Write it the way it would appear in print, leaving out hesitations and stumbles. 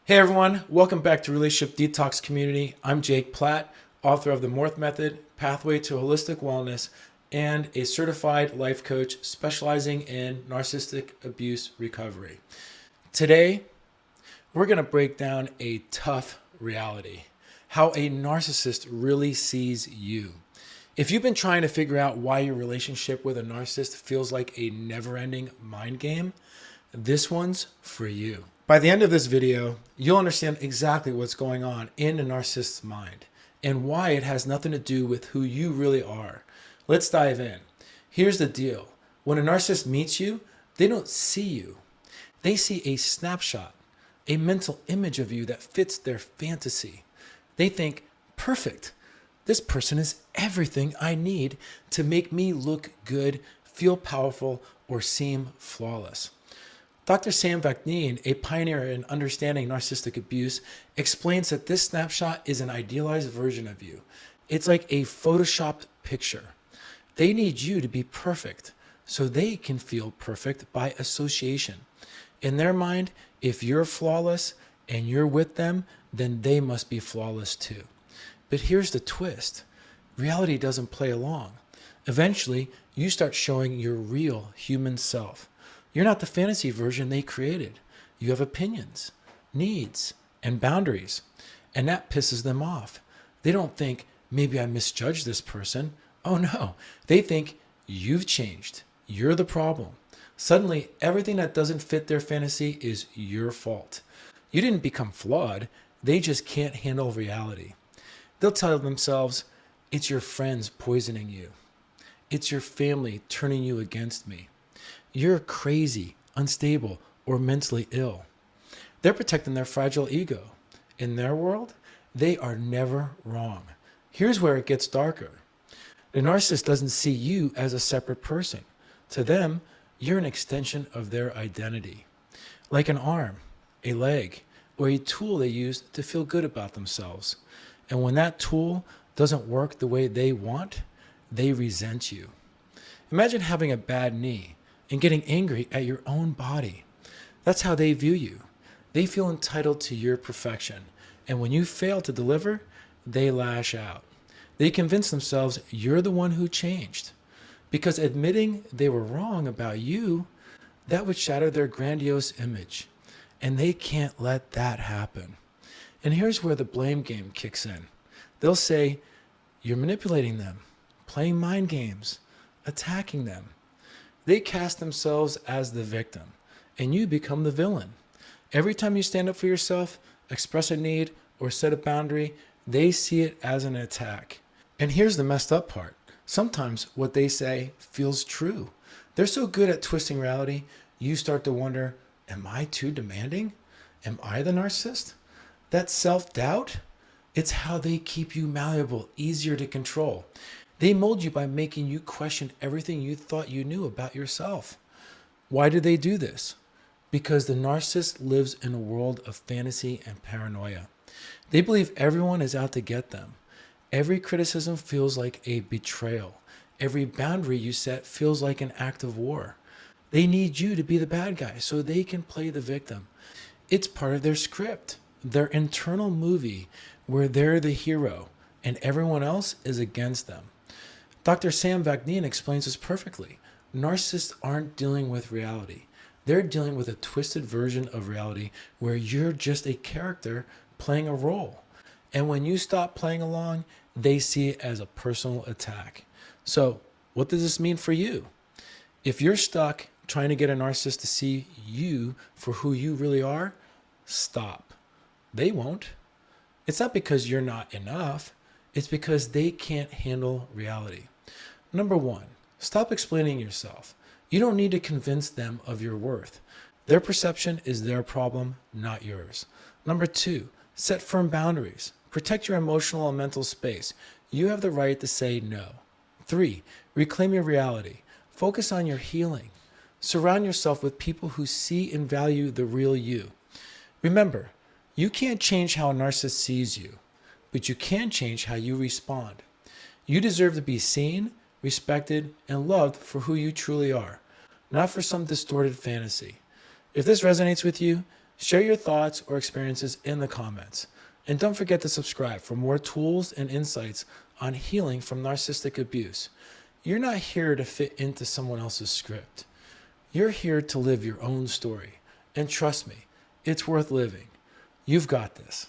Hey everyone, welcome back to Relationship Detox Community. I'm Jake Platt, author of The Morph Method, Pathway to Holistic Wellness, and a certified life coach specializing in narcissistic abuse recovery. Today, we're going to break down a tough reality, how a narcissist really sees you. If you've been trying to figure out why your relationship with a narcissist feels like a never-ending mind game, this one's for you. By the end of this video, you'll understand exactly what's going on in a narcissist's mind and why it has nothing to do with who you really are. Let's dive in. Here's the deal. When a narcissist meets you, they don't see you. They see a snapshot, a mental image of you that fits their fantasy. They think, perfect. This person is everything I need to make me look good, feel powerful, or seem flawless. Dr. Sam Vaknin, a pioneer in understanding narcissistic abuse, explains that this snapshot is an idealized version of you. It's like a photoshopped picture. They need you to be perfect so they can feel perfect by association. In their mind, if you're flawless and you're with them, then they must be flawless too. But here's the twist. Reality doesn't play along. Eventually, you start showing your real human self. You're not the fantasy version they created. You have opinions, needs, and boundaries. And that pisses them off. They don't think, maybe I misjudged this person. Oh no, they think you've changed. You're the problem. Suddenly, everything that doesn't fit their fantasy is your fault. You didn't become flawed. They just can't handle reality. They'll tell themselves, it's your friends poisoning you. It's your family turning you against me. You're crazy, unstable, or mentally ill. They're protecting their fragile ego. In their world, they are never wrong. Here's where it gets darker. The narcissist doesn't see you as a separate person. To them, you're an extension of their identity. Like an arm, a leg, or a tool they use to feel good about themselves. And when that tool doesn't work the way they want, they resent you. Imagine having a bad knee and getting angry at your own body. That's how they view you. They feel entitled to your perfection. And when you fail to deliver, they lash out. They convince themselves you're the one who changed. Because admitting they were wrong about you, that would shatter their grandiose image. And they can't let that happen. And here's where the blame game kicks in. They'll say, you're manipulating them, playing mind games, attacking them. They cast themselves as the victim, and you become the villain. Every time you stand up for yourself, express a need, or set a boundary, they see it as an attack. And here's the messed up part. Sometimes what they say feels true. They're so good at twisting reality, you start to wonder, am I too demanding? Am I the narcissist? That self-doubt, it's how they keep you malleable, easier to control. They mold you by making you question everything you thought you knew about yourself. Why do they do this? Because the narcissist lives in a world of fantasy and paranoia. They believe everyone is out to get them. Every criticism feels like a betrayal. Every boundary you set feels like an act of war. They need you to be the bad guy so they can play the victim. It's part of their script, their internal movie where they're the hero and everyone else is against them. Dr. Sam Vaknin explains this perfectly. Narcissists aren't dealing with reality. They're dealing with a twisted version of reality where you're just a character playing a role. And when you stop playing along, they see it as a personal attack. So, what does this mean for you? If you're stuck trying to get a narcissist to see you for who you really are, stop. They won't. It's not because you're not enough. It's because they can't handle reality. Number one, stop explaining yourself. You don't need to convince them of your worth. Their perception is their problem, not yours. Number two, set firm boundaries. Protect your emotional and mental space. You have the right to say no. 3, reclaim your reality. Focus on your healing. Surround yourself with people who see and value the real you. Remember, you can't change how a narcissist sees you, but you can change how you respond. You deserve to be seen, respected, and loved for who you truly are, not for some distorted fantasy. If this resonates with you, Share your thoughts or experiences in the comments. And don't forget to subscribe for more tools and insights on healing from narcissistic abuse. You're not here to fit into someone else's script. You're here to live your own story. And trust me, it's worth living. You've got this.